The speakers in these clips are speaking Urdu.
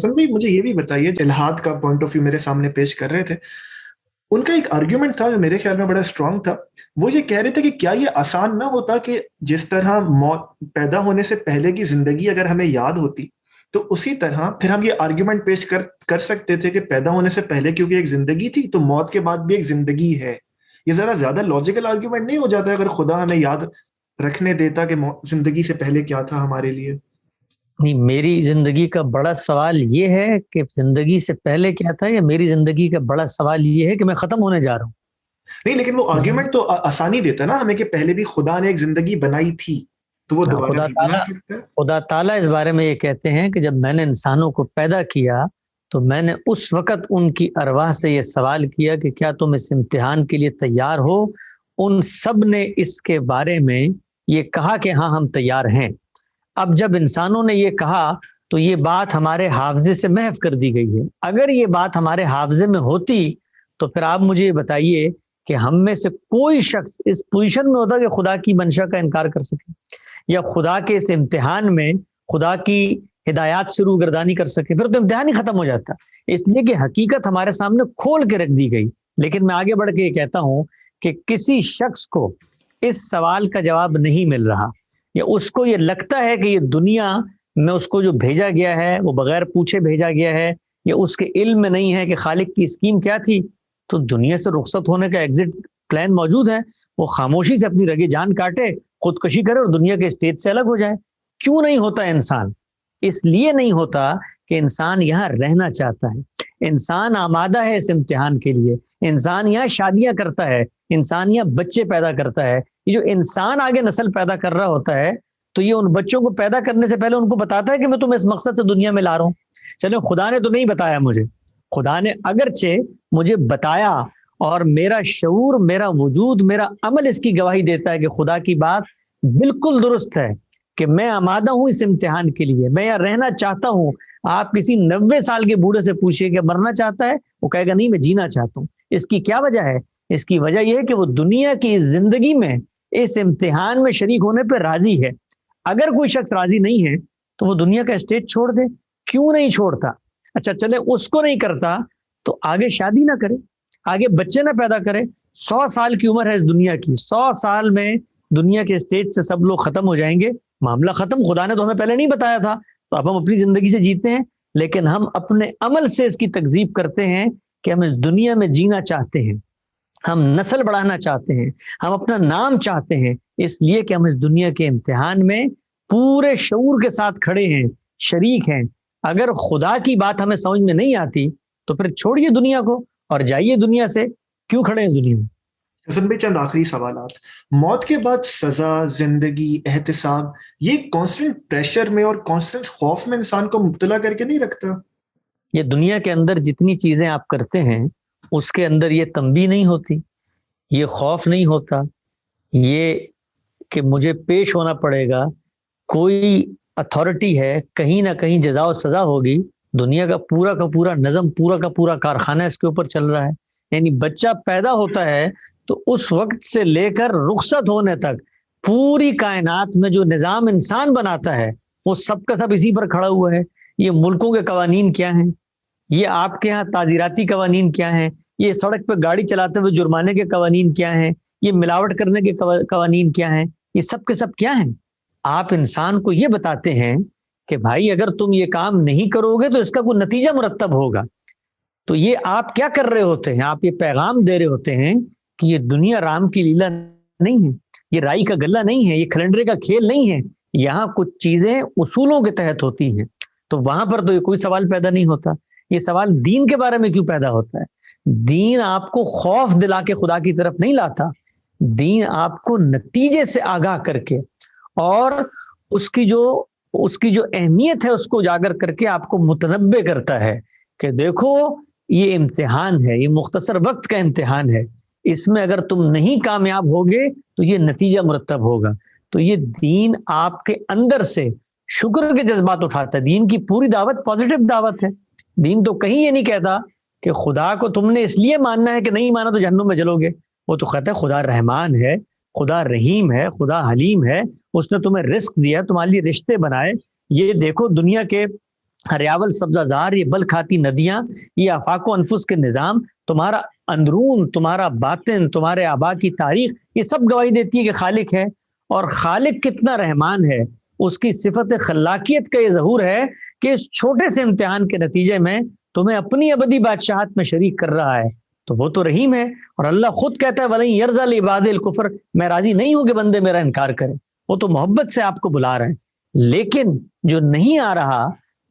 حسن بھائی مجھے یہ بھی بتائیے، الہاد کا پوائنٹ آف ویو میرے سامنے پیش کر رہے تھے، ان کا ایک آرگیومنٹ تھا جو میرے خیال میں بڑا اسٹرانگ تھا. وہ یہ کہہ رہے تھے کہ کیا یہ آسان نہ ہوتا کہ جس طرح موت پیدا ہونے سے پہلے کی زندگی اگر ہمیں یاد ہوتی تو اسی طرح پھر ہم یہ آرگیومنٹ پیش کر سکتے تھے کہ پیدا ہونے سے پہلے کیونکہ ایک زندگی تھی تو موت کے بعد بھی ایک زندگی ہے. یہ ذرا زیادہ لاجیکل آرگیومنٹ نہیں ہو جاتا اگر خدا ہمیں یاد رکھنے دیتا کہ زندگی سے پہلے کیا تھا ہمارے لیے؟ نہیں، میری زندگی کا بڑا سوال یہ ہے کہ زندگی سے پہلے کیا تھا، یا میری زندگی کا بڑا سوال یہ ہے کہ میں ختم ہونے جا رہا ہوں؟ نہیں، لیکن وہ آرگیومنٹ تو آسانی دیتا نا ہمیں کہ پہلے بھی خدا نے ایک زندگی بنائی تھی تو وہ دوبارہ بھی بنا سکتا ہے. خدا تعالیٰ اس بارے میں یہ کہتے ہیں کہ جب میں نے انسانوں کو پیدا کیا تو میں نے اس وقت ان کی ارواح سے یہ سوال کیا کہ کیا تم اس امتحان کے لیے تیار ہو؟ ان سب نے اس کے بارے میں یہ کہا کہ ہاں ہم تیار ہیں. اب جب انسانوں نے یہ کہا تو یہ بات ہمارے حافظے سے محو کر دی گئی ہے. اگر یہ بات ہمارے حافظے میں ہوتی تو پھر آپ مجھے یہ بتائیے کہ ہم میں سے کوئی شخص اس پوزیشن میں ہوتا کہ خدا کی منشا کا انکار کر سکے، یا خدا کے اس امتحان میں خدا کی ہدایات سے روگردانی کر سکے؟ پھر تو امتحان ہی ختم ہو جاتا. اس لیے کہ حقیقت ہمارے سامنے کھول کے رکھ دی گئی. لیکن میں آگے بڑھ کے یہ کہتا ہوں کہ کسی شخص کو اس سوال کا جواب نہیں مل رہا، یا اس کو یہ لگتا ہے کہ یہ دنیا میں اس کو جو بھیجا گیا ہے وہ بغیر پوچھے بھیجا گیا ہے، یا اس کے علم میں نہیں ہے کہ خالق کی اسکیم کیا تھی، تو دنیا سے رخصت ہونے کا ایگزٹ پلان موجود ہے. وہ خاموشی سے اپنی رگے جان کاٹے، خودکشی کرے اور دنیا کے اسٹیج سے الگ ہو جائے. کیوں نہیں ہوتا انسان؟ اس لیے نہیں ہوتا کہ انسان یہاں رہنا چاہتا ہے، انسان آمادہ ہے اس امتحان کے لیے، انسان یہاں شادیاں کرتا ہے، انسان یہاں بچے پیدا کرتا ہے. یہ جو انسان آگے نسل پیدا کر رہا ہوتا ہے تو یہ ان بچوں کو پیدا کرنے سے پہلے ان کو بتاتا ہے کہ میں تمہیں اس مقصد سے دنیا میں لا رہا ہوں. چلے خدا نے تو نہیں بتایا مجھے، خدا نے اگرچہ مجھے بتایا، اور میرا شعور، میرا وجود، میرا عمل اس کی گواہی دیتا ہے کہ خدا کی بات بالکل درست ہے کہ میں آمادہ ہوں اس امتحان کے لیے، میں یہاں رہنا چاہتا ہوں. آپ کسی 90 سال کے بوڑھے سے پوچھئے کہ مرنا چاہتا ہے، وہ کہے گا نہیں میں جینا چاہتا ہوں. اس کی کیا وجہ ہے؟ اس کی وجہ یہ ہے کہ وہ دنیا کی اس زندگی میں اس امتحان میں شریک ہونے پہ راضی ہے. اگر کوئی شخص راضی نہیں ہے تو وہ دنیا کا اسٹیج چھوڑ دے. کیوں نہیں چھوڑتا؟ اچھا چلے اس کو نہیں کرتا تو آگے شادی نہ کرے، آگے بچے نہ پیدا کرے. 100 سال کی عمر ہے اس دنیا کی، 100 سال میں دنیا کے اسٹیج سے سب لوگ ختم ہو جائیں گے، معاملہ ختم. خدا نے تو ہمیں پہلے نہیں بتایا تھا، تو اب ہم اپنی زندگی سے جیتے ہیں، لیکن ہم اپنے عمل سے اس کی تکذیب کرتے ہیں کہ ہم اس دنیا میں جینا چاہتے ہیں، ہم نسل بڑھانا چاہتے ہیں، ہم اپنا نام چاہتے ہیں، اس لیے کہ ہم اس دنیا کے امتحان میں پورے شعور کے ساتھ کھڑے ہیں، شریک ہیں. اگر خدا کی بات ہمیں سمجھ میں نہیں آتی تو پھر چھوڑیے دنیا کو اور جائیے دنیا سے. کیوں کھڑے ہیں دنیا میں؟ حسن بھائی چند آخری سوالات. موت کے بعد سزا، زندگی، احتساب، یہ کانسٹنٹ پریشر میں اور کانسٹنٹ خوف میں انسان کو مبتلا کر کے نہیں رکھتا؟ یہ دنیا کے اندر جتنی چیزیں آپ کرتے ہیں اس کے اندر یہ تنبیہ نہیں ہوتی، یہ خوف نہیں ہوتا، یہ کہ مجھے پیش ہونا پڑے گا، کوئی اتھارٹی ہے، کہیں نہ کہیں جزا و سزا ہوگی. دنیا کا پورا نظم، پورا کا پورا کارخانہ اس کے اوپر چل رہا ہے. یعنی بچہ پیدا ہوتا ہے تو اس وقت سے لے کر رخصت ہونے تک پوری کائنات میں جو نظام انسان بناتا ہے وہ سب کا سب اسی پر کھڑا ہوا ہے. یہ ملکوں کے قوانین کیا ہیں، یہ آپ کے ہاں تعزیراتی قوانین کیا ہیں، یہ سڑک پہ گاڑی چلاتے ہوئے جرمانے کے قوانین کیا ہیں، یہ ملاوٹ کرنے کے قوانین کیا ہیں، یہ سب کے سب کیا ہیں. آپ انسان کو یہ بتاتے ہیں کہ بھائی اگر تم یہ کام نہیں کرو گے تو اس کا کوئی نتیجہ مرتب ہوگا. تو یہ آپ کیا کر رہے ہوتے ہیں؟ آپ یہ پیغام دے رہے ہوتے ہیں کہ یہ دنیا رام کی لیلا نہیں ہے، یہ رائی کا گلہ نہیں ہے، یہ کیلنڈر کا کھیل نہیں ہے. یہاں کچھ چیزیں اصولوں کے تحت ہوتی ہیں. تو وہاں پر تو یہ کوئی سوال پیدا نہیں ہوتا. یہ سوال دین کے بارے میں کیوں پیدا ہوتا ہے؟ دین آپ کو خوف دلا کے خدا کی طرف نہیں لاتا، دین آپ کو نتیجے سے آگاہ کر کے اور اس کی جو اہمیت ہے اس کو اجاگر کر کے آپ کو متنبع کرتا ہے کہ دیکھو یہ امتحان ہے، یہ مختصر وقت کا امتحان ہے، اس میں اگر تم نہیں کامیاب ہوگے تو یہ نتیجہ مرتب ہوگا. تو یہ دین آپ کے اندر سے شکر کے جذبات اٹھاتا ہے. دین کی پوری دعوت پازیٹیو دعوت ہے. دین تو کہیں یہ نہیں کہتا کہ خدا کو تم نے اس لیے ماننا ہے کہ نہیں مانا تو جہنم میں جلو گے. وہ تو کہتا ہے خدا رحمان ہے، خدا رحیم ہے، خدا حلیم ہے، اس نے تمہیں رزق دیا، تمہارے لیے رشتے بنائے. یہ دیکھو دنیا کے ہریاول سبزہ زار، یہ بل کھاتی ندیاں، یہ آفاق و انفس کے نظام، تمہارا اندرون، تمہارا باطن، تمہارے آبا کی تاریخ، یہ سب گواہی دیتی ہے کہ خالق ہے. اور خالق کتنا رحمان ہے، اس کی صفت خلاقیت کا یہ ظہور ہے کہ اس چھوٹے سے امتحان کے نتیجے میں تمہیں اپنی ابدی بادشاہت میں شریک کر رہا ہے. تو وہ تو رحیم ہے. اور اللہ خود کہتا ہے وَلَن يَرْضَى لِعِبَادِهِ الْكُفْرَ، میں راضی نہیں ہوں کہ بندے میرا انکار کریں. وہ تو محبت سے آپ کو بلا رہے ہیں. لیکن جو نہیں آ رہا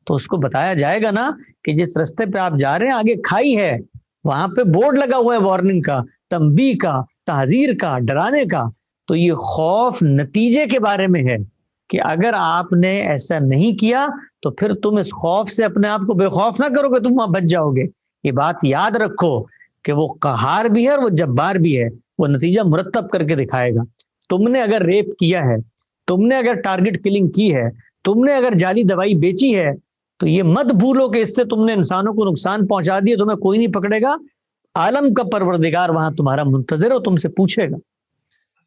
تو اس کو بتایا جائے گا نا کہ جس رستے پہ آپ جا رہے ہیں آگے کھائی ہے، وہاں پہ بورڈ لگا ہوا ہے وارننگ کا، تنبیہ کا، تحذیر کا، ڈرانے کا. تو یہ خوف نتیجے کے بارے میں ہے کہ اگر آپ نے ایسا نہیں کیا تو پھر تم اس خوف سے اپنے آپ کو بے خوف نہ کرو کہ تم وہاں بچ جاؤ گے. یہ بات یاد رکھو کہ وہ قہار بھی ہے اور وہ جبار بھی ہے. وہ نتیجہ مرتب کر کے دکھائے گا. تم نے اگر ریپ کیا ہے، تم نے اگر ٹارگٹ کلنگ کی ہے، تم نے اگر جعلی دوائی بیچی ہے، تو یہ مت بھولو کہ اس سے تم نے انسانوں کو نقصان پہنچا دیا، تمہیں کوئی نہیں پکڑے گا. عالم کا پروردگار وہاں تمہارا منتظر ہے، تم سے پوچھے گا.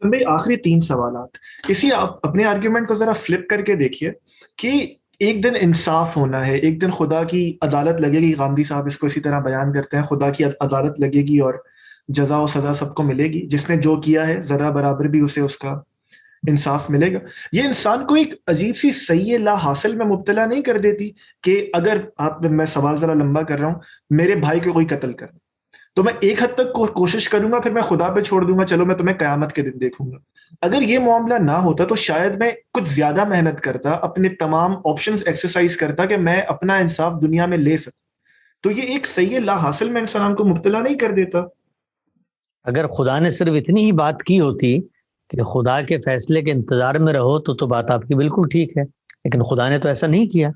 بھائی آخری 3 سوالات، اسی آپ اپنے آرگیومنٹ کو ذرا فلپ کر کے دیکھیے کہ ایک دن انصاف ہونا ہے، ایک دن خدا کی عدالت لگے گی. غامدی صاحب اس کو اسی طرح بیان کرتے ہیں، خدا کی عدالت لگے گی اور جزا و سزا سب کو ملے گی. جس نے جو کیا ہے ذرا برابر بھی اسے اس کا انصاف ملے گا. یہ انسان کو ایک عجیب سی سعی لا حاصل میں مبتلا نہیں کر دیتی کہ اگر آپ، میں سوال ذرا لمبا کر رہا ہوں، میرے بھائی کو کوئی قتل کر تو میں ایک حد تک کوشش کروں گا، پھر میں خدا پہ چھوڑ دوں گا، چلو میں تمہیں قیامت کے دن دیکھوں گا. اگر یہ معاملہ نہ ہوتا تو شاید میں کچھ زیادہ محنت کرتا، اپنے تمام آپشنز ایکسرسائز کرتا کہ میں اپنا انصاف دنیا میں لے سکوں. تو یہ ایک صحیح لا حاصل میں انسان کو مبتلا نہیں کر دیتا. اگر خدا نے صرف اتنی ہی بات کی ہوتی کہ خدا کے فیصلے کے انتظار میں رہو تو بات آپ کی بالکل ٹھیک ہے. لیکن خدا نے تو ایسا نہیں کیا.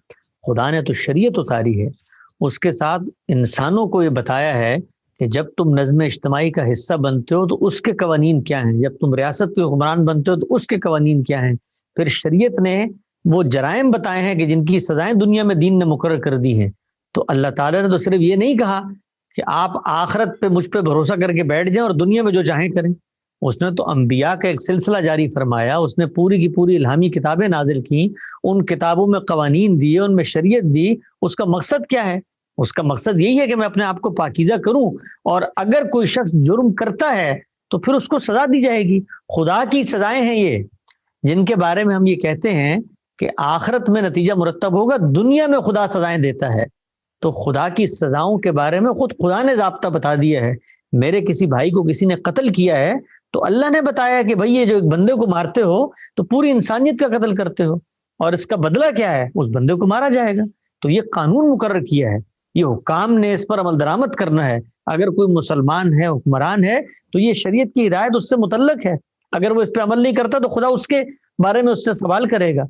خدا نے تو شریعت اتاری ہے، اس کے ساتھ انسانوں کو یہ بتایا ہے کہ جب تم نظم اجتماعی کا حصہ بنتے ہو تو اس کے قوانین کیا ہیں، جب تم ریاست کے حکمران بنتے ہو تو اس کے قوانین کیا ہیں. پھر شریعت نے وہ جرائم بتائے ہیں کہ جن کی سزائیں دنیا میں دین نے مقرر کر دی ہیں. تو اللہ تعالیٰ نے تو صرف یہ نہیں کہا کہ آپ آخرت پہ مجھ پہ بھروسہ کر کے بیٹھ جائیں اور دنیا میں جو چاہیں کریں. اس نے تو انبیاء کا ایک سلسلہ جاری فرمایا، اس نے پوری کی پوری الہامی کتابیں نازل کی، ان کتابوں میں قوانین دیے، ان میں شریعت دی. اس کا مقصد کیا ہے؟ اس کا مقصد یہی ہے کہ میں اپنے آپ کو پاکیزہ کروں، اور اگر کوئی شخص جرم کرتا ہے تو پھر اس کو سزا دی جائے گی. خدا کی سزائیں ہیں یہ، جن کے بارے میں ہم یہ کہتے ہیں کہ آخرت میں نتیجہ مرتب ہوگا، دنیا میں خدا سزائیں دیتا ہے. تو خدا کی سزاؤں کے بارے میں خود خدا نے ضابطہ بتا دیا ہے. میرے کسی بھائی کو کسی نے قتل کیا ہے تو اللہ نے بتایا کہ بھائی یہ جو ایک بندے کو مارتے ہو تو پوری انسانیت کا قتل کرتے ہو، اور اس کا بدلہ کیا ہے؟ اس بندے کو مارا جائے گا. تو یہ قانون مقرر کیا ہے، یہ حکام نے اس پر عمل درآمد کرنا ہے. اگر کوئی مسلمان ہے، حکمران ہے، تو یہ شریعت کی ہدایت اس سے متعلق ہے. اگر وہ اس پہ عمل نہیں کرتا تو خدا اس کے بارے میں اس سے سوال کرے گا.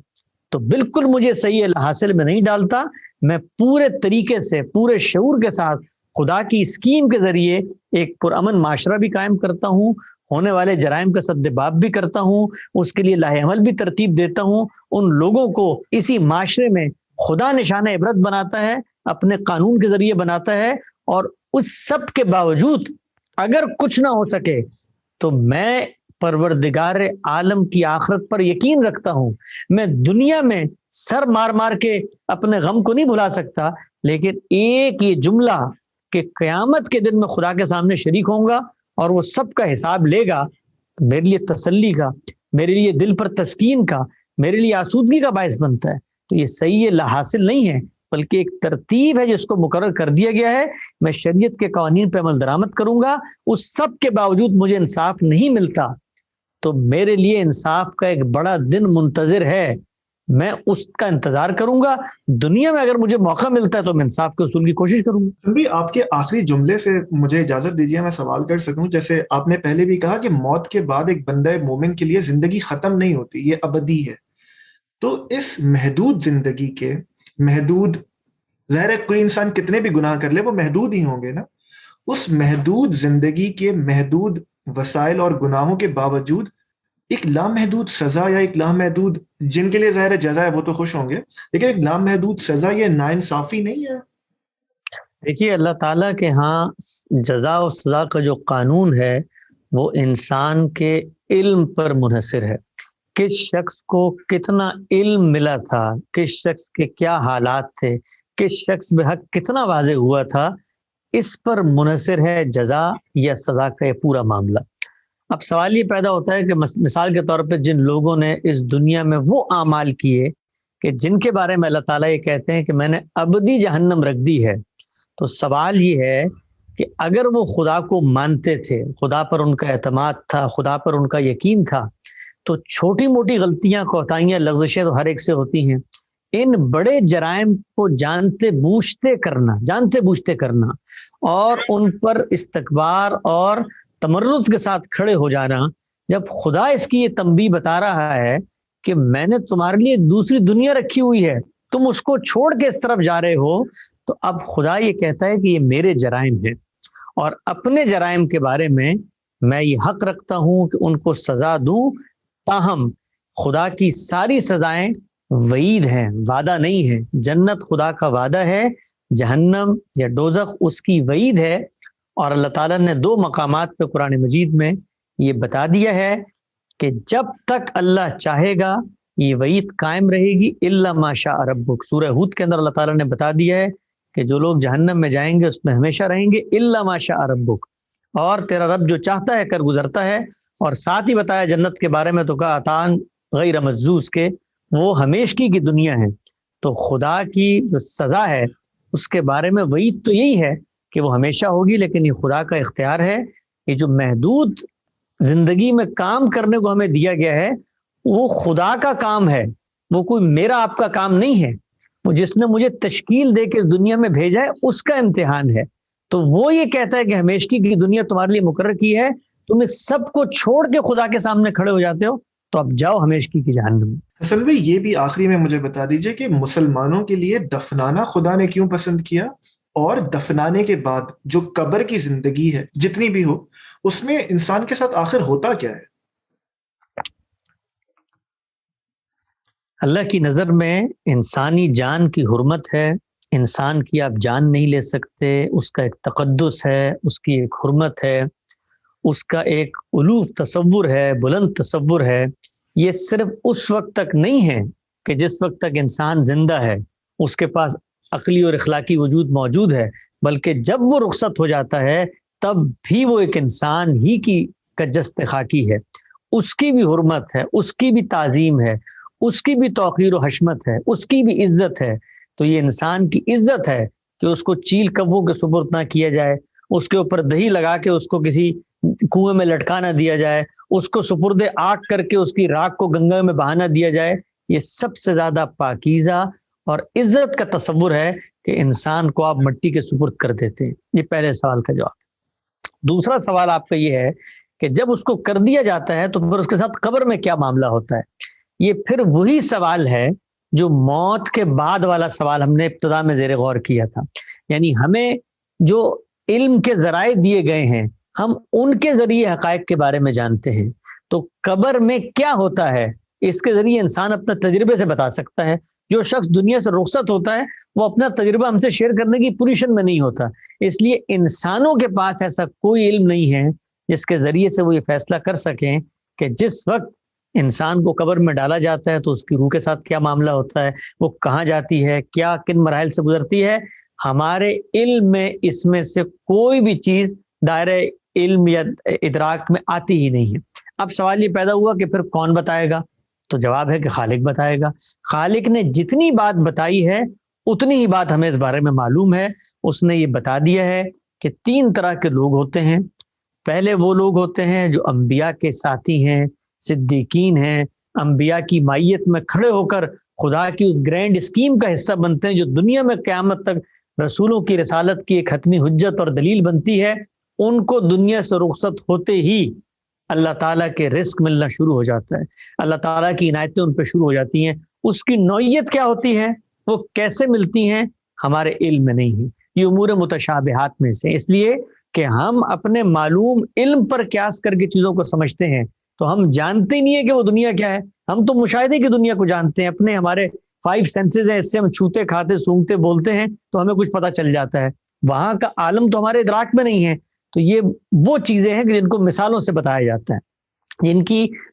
تو بالکل مجھے صحیح حاصل میں نہیں ڈالتا. میں پورے طریقے سے، پورے شعور کے ساتھ خدا کی اسکیم کے ذریعے ایک پرامن معاشرہ بھی قائم کرتا ہوں، ہونے والے جرائم کا سدباب بھی کرتا ہوں، اس کے لیے لاہ عمل بھی ترتیب دیتا ہوں. ان لوگوں کو اسی معاشرے میں خدا نشانہ عبرت بناتا ہے، اپنے قانون کے ذریعے بناتا ہے. اور اس سب کے باوجود اگر کچھ نہ ہو سکے تو میں پروردگار عالم کی آخرت پر یقین رکھتا ہوں. میں دنیا میں سر مار مار کے اپنے غم کو نہیں بھلا سکتا، لیکن ایک یہ جملہ کہ قیامت کے دن میں خدا کے سامنے شریک ہوں گا اور وہ سب کا حساب لے گا، میرے لیے تسلی کا، میرے لیے دل پر تسکین کا، میرے لیے آسودگی کا باعث بنتا ہے. تو یہ صحیح لا حاصل نہیں ہے، بلکہ ایک ترتیب ہے جس کو مقرر کر دیا گیا ہے. میں شریعت کے قوانین پہ عمل درآمد کروں گا، اس سب کے باوجود مجھے انصاف نہیں ملتا تو میرے لیے انصاف کا ایک بڑا دن منتظر ہے. میں اس کا انتظار کروں گا. دنیا میں اگر مجھے موقع ملتا ہے تو میں انصاف کے اصول کی کوشش کروں گا. بھی آپ کے آخری جملے سے مجھے اجازت دیجیے میں سوال کر سکوں. جیسے آپ نے پہلے بھی کہا کہ موت کے بعد ایک بندہ مومن کے لیے زندگی ختم نہیں ہوتی، یہ ابدی ہے. تو اس محدود زندگی کے محدود، ظاہر ہے کوئی انسان کتنے بھی گناہ کر لے وہ محدود ہی ہوں گے نا، اس محدود زندگی کے محدود وسائل اور گناہوں کے باوجود ایک لامحدود سزا یا ایک لامحدود، جن کے لیے ظاہر جزا ہے وہ تو خوش ہوں گے، لیکن ایک لامحدود سزا، یہ ناانصافی نہیں ہے؟ دیکھیے اللہ تعالیٰ کے ہاں جزا و سزا کا جو قانون ہے وہ انسان کے علم پر منحصر ہے. کس شخص کو کتنا علم ملا تھا، کس شخص کے کیا حالات تھے، کہ شخص بے حق کتنا واضح ہوا تھا، اس پر منحصر ہے جزا یا سزا کا یہ پورا معاملہ۔ اب سوال یہ پیدا ہوتا ہے کہ مثال کے طور پہ جن لوگوں نے اس دنیا میں وہ اعمال کیے کہ جن کے بارے میں اللہ تعالیٰ یہ کہتے ہیں کہ میں نے ابدی جہنم رکھ دی ہے، تو سوال یہ ہے کہ اگر وہ خدا کو مانتے تھے، خدا پر ان کا اعتماد تھا، خدا پر ان کا یقین تھا، تو چھوٹی موٹی غلطیاں، کوتاہیاں، لغزشیں تو ہر ایک سے ہوتی ہیں، ان بڑے جرائم کو جانتے بوجھتے کرنا اور ان پر استکبار اور تمرد کے ساتھ کھڑے ہو جانا، جب خدا اس کی یہ تنبیہ بتا رہا ہے کہ میں نے تمہارے لیے ایک دوسری دنیا رکھی ہوئی ہے، تم اس کو چھوڑ کے اس طرف جا رہے ہو، تو اب خدا یہ کہتا ہے کہ یہ میرے جرائم ہیں، اور اپنے جرائم کے بارے میں یہ حق رکھتا ہوں کہ ان کو سزا دوں، تاہم خدا کی ساری سزائیں وعید ہیں، وعدہ نہیں ہے۔ جنت خدا کا وعدہ ہے، جہنم یا دوزخ اس کی وعید ہے، اور اللہ تعالیٰ نے 2 مقامات پہ قرآن مجید میں یہ بتا دیا ہے کہ جب تک اللہ چاہے گا یہ وعید قائم رہے گی، الا ما شاء ربک۔ سورہ ہود کے اندر اللہ تعالیٰ نے بتا دیا ہے کہ جو لوگ جہنم میں جائیں گے اس میں ہمیشہ رہیں گے، الا ما شاء ربک، اور تیرا رب جو چاہتا ہے کر گزرتا ہے۔ اور ساتھ ہی بتایا جنت کے بارے میں تو کہا عطان غیر مجزوز کے وہ ہمیشگی کی دنیا ہے۔ تو خدا کی جو سزا ہے اس کے بارے میں وعید تو یہی ہے کہ وہ ہمیشہ ہوگی، لیکن یہ خدا کا اختیار ہے۔ یہ جو محدود زندگی میں کام کرنے کو ہمیں دیا گیا ہے وہ خدا کا کام ہے، وہ کوئی میرا آپ کا کام نہیں ہے، وہ جس نے مجھے تشکیل دے کے اس دنیا میں بھیجا ہے اس کا امتحان ہے۔ تو وہ یہ کہتا ہے کہ ہمیشگی کی دنیا تمہارے لیے مقرر کی ہے، تم اس سب کو چھوڑ کے خدا کے سامنے کھڑے ہو جاتے ہو، تو اب جاؤ ہمیشگی کی جہنم میں۔ حسن بھائی، یہ بھی آخری میں مجھے بتا دیجئے کہ مسلمانوں کے لیے دفنانا خدا نے کیوں پسند کیا، اور دفنانے کے بعد جو قبر کی زندگی ہے جتنی بھی ہو اس میں انسان کے ساتھ آخر ہوتا کیا ہے؟ اللہ کی نظر میں انسانی جان کی حرمت ہے، انسان کی آپ جان نہیں لے سکتے، اس کا ایک تقدس ہے، اس کی ایک حرمت ہے، اس کا ایک الوف تصور ہے، بلند تصور ہے۔ یہ صرف اس وقت تک نہیں ہے کہ جس وقت تک انسان زندہ ہے اس کے پاس عقلی اور اخلاقی وجود موجود ہے، بلکہ جب وہ رخصت ہو جاتا ہے تب بھی وہ ایک انسان ہی کی کجست خاکی ہے، اس کی بھی حرمت ہے، اس کی بھی تعظیم ہے، اس کی بھی توقیر و حشمت ہے، اس کی بھی عزت ہے۔ تو یہ انسان کی عزت ہے کہ اس کو چیل کبوں کے سپرد نہ کیا جائے، اس کے اوپر دہی لگا کے اس کو کسی کنویں میں لٹکا نہ دیا جائے، اس کو سپرد آگ کر کے اس کی راکھ کو گنگا میں بہا نہ دیا جائے۔ یہ سب سے زیادہ پاکیزہ اور عزت کا تصور ہے کہ انسان کو آپ مٹی کے سپرد کر دیتے ہیں۔ یہ پہلے سوال کا جواب۔ دوسرا سوال آپ کا یہ ہے کہ جب اس کو کر دیا جاتا ہے تو پھر اس کے ساتھ قبر میں کیا معاملہ ہوتا ہے؟ یہ پھر وہی سوال ہے جو موت کے بعد والا سوال ہم نے ابتدا میں زیر غور کیا تھا، یعنی ہمیں جو علم کے ذرائع دیے گئے ہیں ہم ان کے ذریعے حقائق کے بارے میں جانتے ہیں، تو قبر میں کیا ہوتا ہے اس کے ذریعے انسان اپنے تجربے سے بتا سکتا ہے۔ جو شخص دنیا سے رخصت ہوتا ہے وہ اپنا تجربہ ہم سے شیئر کرنے کی پوزیشن میں نہیں ہوتا، اس لیے انسانوں کے پاس ایسا کوئی علم نہیں ہے جس کے ذریعے سے وہ یہ فیصلہ کر سکیں کہ جس وقت انسان کو قبر میں ڈالا جاتا ہے تو اس کی روح کے ساتھ کیا معاملہ ہوتا ہے، وہ کہاں جاتی ہے، کیا کن مراحل سے گزرتی ہے۔ ہمارے علم میں اس میں سے کوئی بھی چیز دائرہ علم یا ادراک میں آتی ہی نہیں ہے۔ اب سوال یہ پیدا ہوا کہ پھر کون بتائے گا؟ تو جواب ہے کہ خالق بتائے گا۔ خالق نے جتنی بات بتائی ہے اتنی ہی بات ہمیں اس بارے میں معلوم ہے۔ اس نے یہ بتا دیا ہے کہ 3 طرح کے لوگ ہوتے ہیں۔ پہلے وہ لوگ ہوتے ہیں جو انبیاء کے ساتھی ہیں، صدیقین ہیں، انبیاء کی مائیت میں کھڑے ہو کر خدا کی اس گرینڈ اسکیم کا حصہ بنتے ہیں جو دنیا میں قیامت تک رسولوں کی رسالت کی ایک حتمی حجت اور دلیل بنتی ہے۔ ان کو دنیا سے رخصت ہوتے ہی اللہ تعالیٰ کے رزق ملنا شروع ہو جاتا ہے، اللہ تعالیٰ کی عنایتیں ان پہ شروع ہو جاتی ہیں۔ اس کی نوعیت کیا ہوتی ہے، وہ کیسے ملتی ہیں، ہمارے علم میں نہیں ہے، یہ امور متشابہات میں سے، اس لیے کہ ہم اپنے معلوم علم پر قیاس کر کے چیزوں کو سمجھتے ہیں تو ہم جانتے نہیں ہیں کہ وہ دنیا کیا ہے۔ ہم تو مشاہدے کی دنیا کو جانتے ہیں، اپنے ہمارے 5 سینسز ہیں، اس سے ہم چھوتے کھاتے سونگتے بولتے ہیں تو ہمیں کچھ پتہ چل جاتا ہے، وہاں کا عالم تو ہمارے ادراک میں نہیں ہے۔ تو یہ وہ چیزیں ہیں کہ جن کو مثالوں سے بتایا جاتا ہے،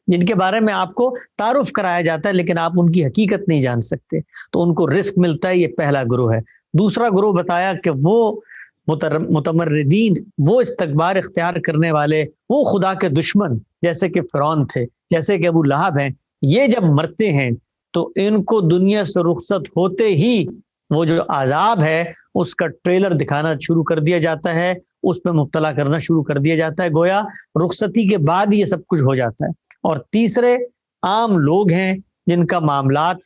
جن کے بارے میں آپ کو تعارف کرایا جاتا ہے، لیکن آپ ان کی حقیقت نہیں جان سکتے، تو ان کو رزق ملتا ہے۔ یہ پہلا گروہ ہے۔ دوسرا گروہ بتایا کہ وہ متمردین، وہ استکبار اختیار کرنے والے، وہ خدا کے دشمن جیسے کہ فرعون تھے، جیسے کہ ابو لہب ہیں، یہ جب مرتے ہیں تو ان کو دنیا سے رخصت ہوتے ہی وہ جو عذاب ہے اس کا ٹریلر دکھانا شروع کر دیا جاتا ہے، اس پہ مبتلا کرنا شروع کر دیا جاتا ہے، گویا رخصتی کے بعد یہ سب کچھ ہو جاتا ہے۔ اور تیسرے عام لوگ ہیں جن کا معاملات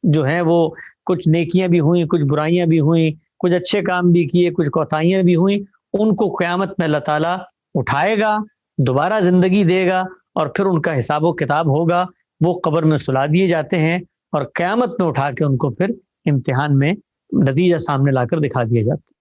جو ہیں وہ کچھ نیکیاں بھی ہوئیں، کچھ برائیاں بھی ہوئیں، کچھ اچھے کام بھی کیے، کچھ کوتاہیاں بھی ہوئیں، ان کو قیامت میں اللہ تعالیٰ اٹھائے گا، دوبارہ زندگی دے گا، اور پھر ان کا حساب و کتاب ہوگا، وہ قبر میں سلا دیے جاتے ہیں، اور قیامت میں اٹھا کے ان کو پھر امتحان میں نتیجہ سامنے لا کر دکھا دیا جاتا ہے۔